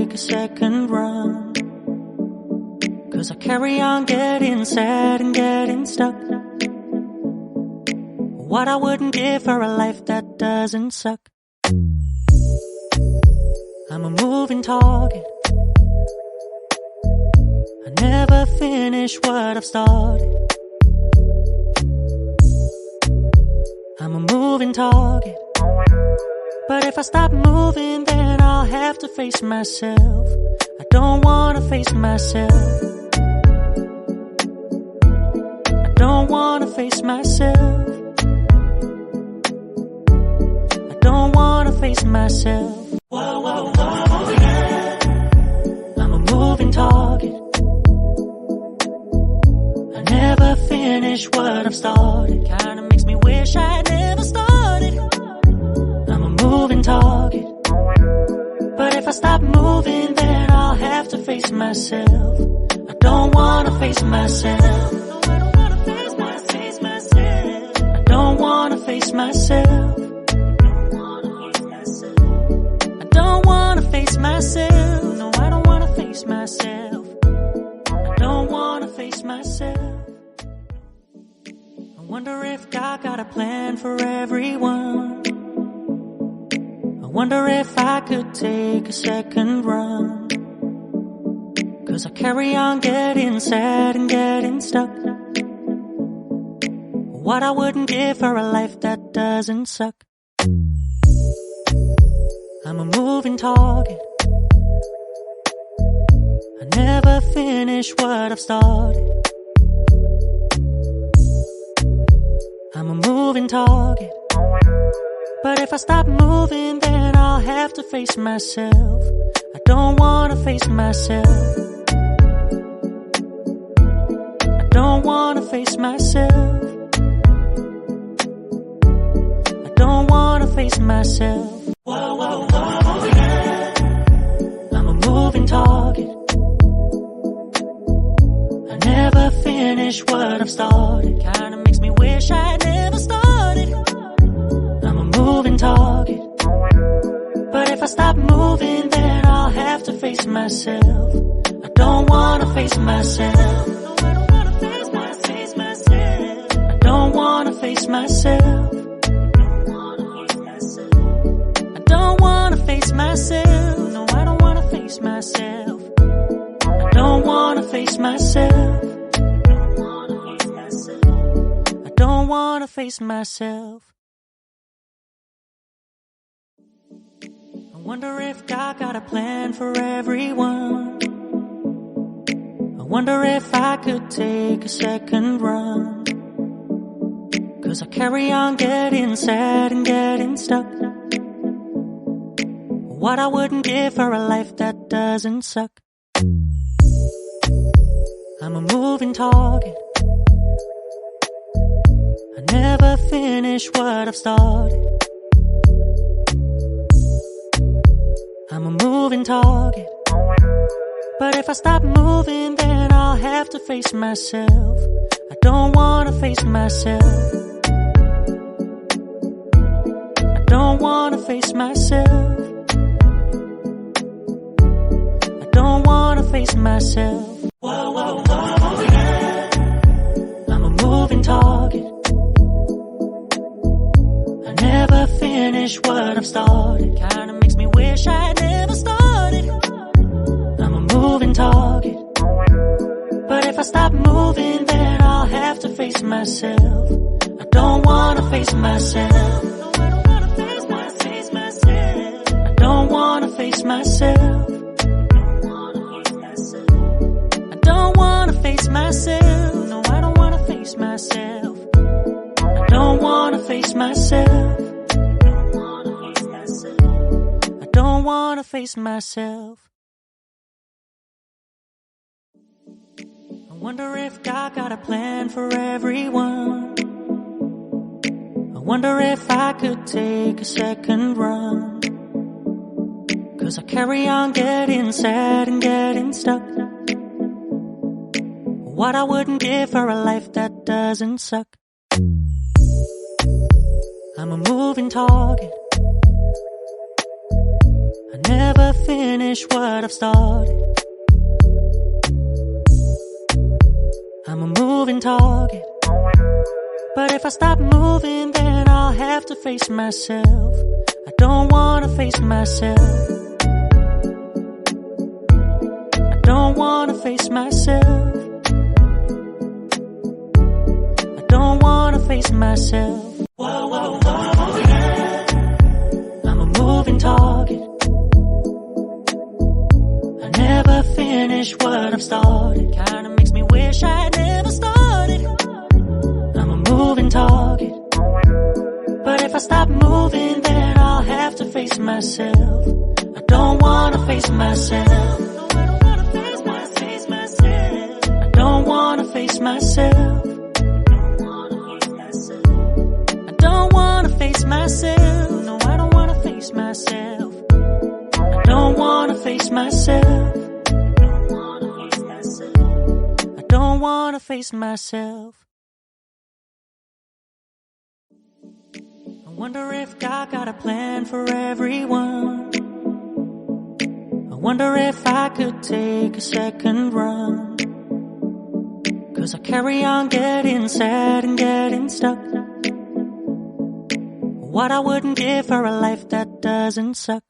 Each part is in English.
take a second run, 'cause I carry on getting sad and getting stuck. What I wouldn't give for a life that doesn't suck. I'm a moving target. I never finish what I've started. I'm a moving target. But if I stop moving, then I'll have to face myself. I don't wanna face myself. I don't wanna face myself. I don't wanna face myself. Whoa, whoa, whoa, yeah. I'm a moving target. I never finish what I've started. Kinda makes me wish I never started. I'm a moving target. But if I stop moving, then I'll have to face myself. I don't wanna face myself. I don't wanna face myself. I don't wanna face myself. I don't wanna face myself. No, I don't wanna face myself. I don't wanna face myself. I wonder if God got a plan for everyone. I wonder if I could take a second run, 'cause I carry on getting sad and getting stuck. What I wouldn't give for a life that doesn't suck. I'm a moving target. I never finish what I've started. I'm a moving target. But if I stop moving, then I'll have to face myself. I don't wanna face myself. I don't wanna face myself. I don't wanna face myself. Whoa, whoa, whoa, yeah. I'm a moving target. I never finish what I've started. Kinda makes me wish I never started. I'm a moving target. But if I stop moving, then I'll have to face myself. I don't wanna face myself. No, I don't wanna face myself. I don't wanna face myself. I don't wanna face myself. No, I don't wanna face myself. I don't wanna face myself. I don't wanna face myself. I wonder if God got a plan for everyone. I wonder if I could take a second run, 'cause I carry on getting sad and getting stuck. What I wouldn't give for a life that doesn't suck. I'm a moving target. I never finish what I've started. I'm a moving target. But if I stop moving, then I'll have to face myself. I don't wanna face myself. I don't wanna face myself. I don't wanna face myself. Whoa, whoa, whoa, yeah. I'm a moving target. I never finish what I've started. Kinda makes me wish I never started. I'm a moving target. But if I stop moving, then I'll have to face myself. I don't wanna face myself. No, I don't wanna face myself. I don't wanna face myself. I don't wanna face myself. No, I don't wanna face myself. I don't wanna face myself. I don't wanna face myself. I wonder if God got a plan for everyone. I wonder if I could take a second run, 'cause I carry on getting sad and getting stuck. What I wouldn't give for a life that doesn't suck. I'm a moving target. I never finish what I've started. I'm a moving target, but if I stop moving, then I'll have to face myself. I don't wanna face myself. I don't wanna face myself. I don't wanna face myself. Whoa, whoa, whoa, yeah. I'm a moving target. I never finish what I've started. Kinda makes me wish I never started. I'm a moving target, but if I stop moving, then I'll have to face myself. I don't wanna face myself. I don't wanna face myself. I don't wanna face myself. I don't wanna face myself. No, I don't wanna face myself. I don't wanna face myself. I don't wanna face myself. I wonder if God got a plan for everyone. I wonder if I could take a second run. 'Cause I carry on getting sad and getting stuck. What I wouldn't give for a life that doesn't suck.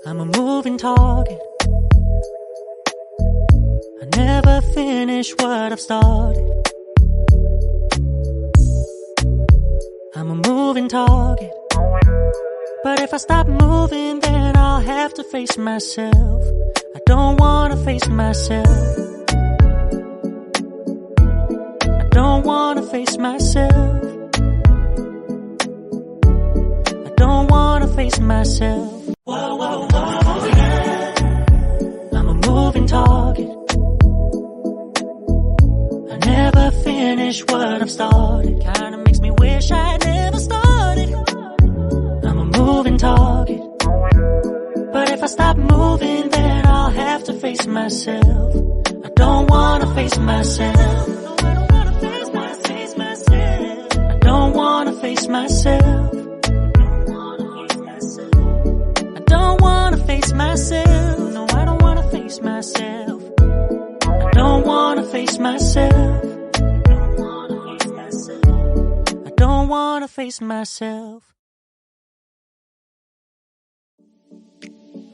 I'm a moving target. I never finish what I've started. I'm a moving target, but if I stop moving, then I'll have to face myself. I don't wanna face myself. I don't wanna face myself. I don't wanna face myself. Whoa, whoa, whoa, yeah. I'm a moving target. I never finish what I've started. Kinda makes me wish I never started. I'm a moving target, but if I stop moving, then I'll have to face myself. I don't wanna face myself. No, I don't wanna face myself. I don't wanna face myself. I don't wanna face myself. No, I don't wanna face myself. I don't wanna face myself. I don't wanna face myself.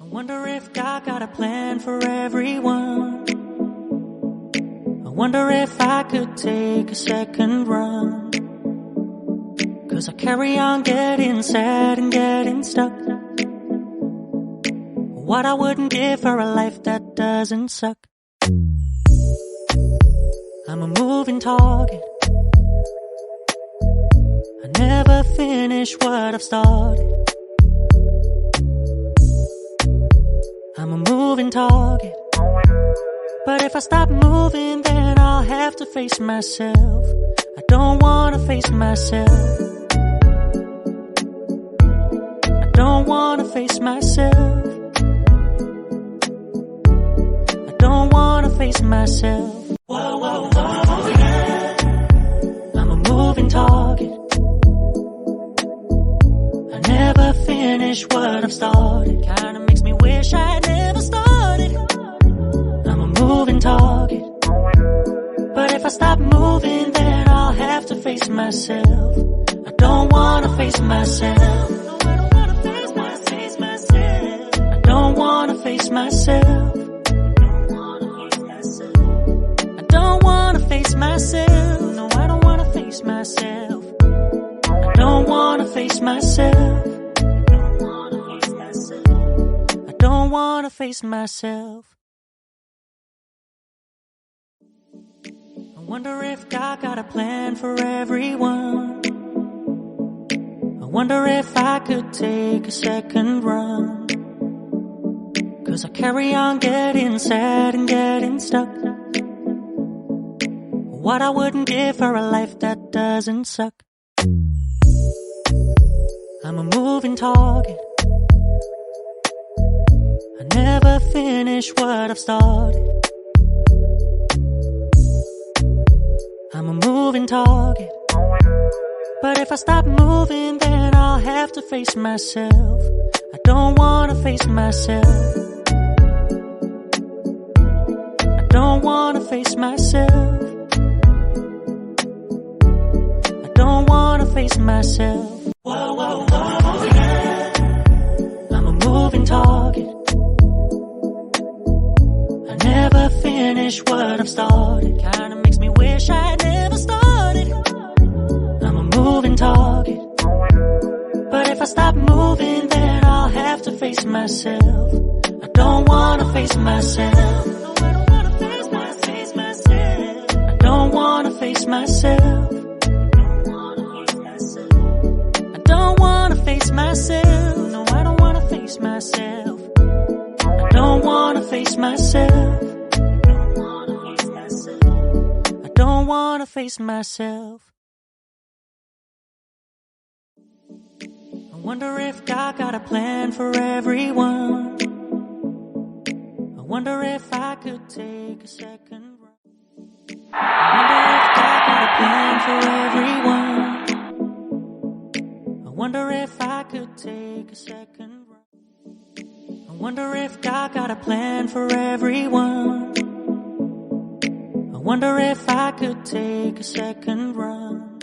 I wonder if God got a plan for everyone. I wonder if I could take a second run. 'Cause I carry on getting sad and getting stuck. What I wouldn't give for a life that doesn't suck. I'm a moving target. I never finish what I've started. I'm a moving target, but if I stop moving, then I'll have to face myself. I don't wanna face myself. I don't wanna face myself. I don't wanna face myself. Whoa, whoa, whoa, yeah. I'm a moving target. I never finish what I've started. Kinda makes me wish I never started. I'm a moving target, but if I stop moving, then I'll have to face myself. I don't wanna face myself. No, I don't wanna face myself. I don't wanna face myself. I don't wanna face myself. No, I don't wanna face myself. I don't wanna face myself. I don't wanna face myself. I wonder if God got a plan for everyone. I wonder if I could take a second run. 'Cause I carry on getting sad and getting stuck. What I wouldn't give for a life that doesn't suck. I'm a moving target. I never finish what I've started. I'm a moving target, but if I stop moving, then I'll I'll have to face myself. I don't wanna face myself. I don't wanna face myself. I don't wanna face myself. Whoa, whoa, whoa, yeah. I'm a moving target. I never finish what I've started. Kinda makes me wish I never started. I'm a moving target. But if I stop moving, then I'll have to face myself. I don't wanna face myself. I don't wanna face myself. I don't wanna face myself. I don't wanna face myself. No, I don't wanna face myself. I don't wanna face myself. I don't wanna face myself. I wonder if God got a plan for everyone. I wonder if I could take a second run. I wonder if God got a plan for everyone. I wonder if I could take a second run. I wonder if God got a plan for everyone. I wonder if I could take a second run.